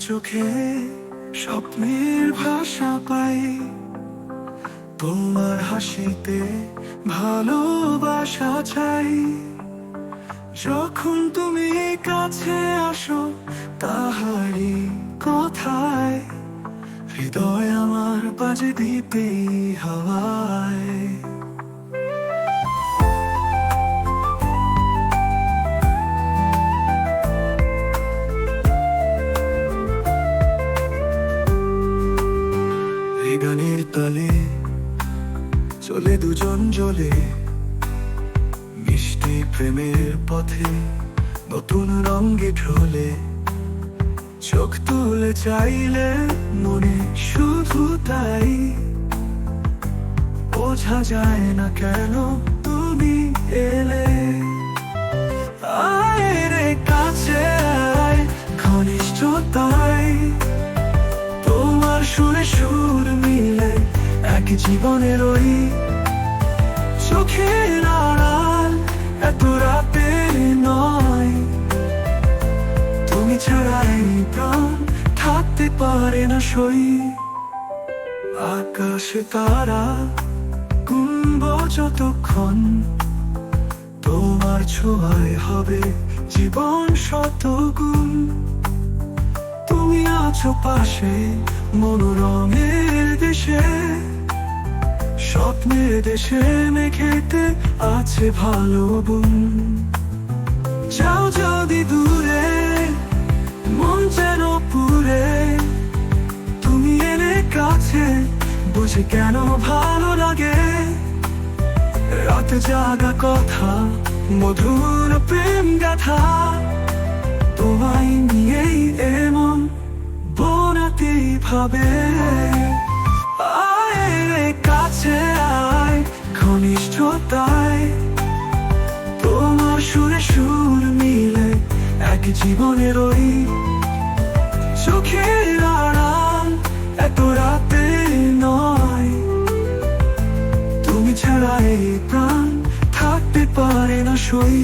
চোখে স্বপ্নের ভাষা পাই, তোমার হাসিতে ভালোবাসা চাই। যখন তুমি কাছে আসো তাহারি কথায়, হৃদয় আমার বাজে দিতে হাওয়ায়। এই গানের তালে চলে দুজন জ্বলে, মিষ্টি প্রেমের পথে নতুন রঙে ঢলে। চোখ তুলে চাইলে মনে শুধু তাই, বোঝা যায় না কেন তুমি এলে। আয় রে কাছে আয়, ঘনিষ্ঠতায় তোমার সুরে সুর মিলে এক জীবনের ওই। চোখের আড়াল এত রাতে নয়, তুমি ছাড়া এই প্রাণ থাকতে পারে না সই। আকাশে তারা গুনব যতক্ষণ, তোমার ছোঁয়ায় হবে জীবন শতগুণ। তুমি আছো পাশে মনোরমের দেশে, স্বপ্নের দেশে মেঘেতে আছে ভালো বুন। যাও যদি দূরে মন যেন পুরে, তুমি এলে কাছে বুঝে কেন ভালো লাগে। রাতে জাগা কথা মধুর প্রেম গাথা, তোমায় নিয়েই এমন বনাতেই ভাবে। আয় রে কাছে আয়, ঘনিষ্ঠতায় তোমার সুরে সুর মিলে এক জীবনের ওই। চোখের আড়াল এত রাতে নয়, তুমি ছাড়া এই প্রাণ থাকতে পারে না সই।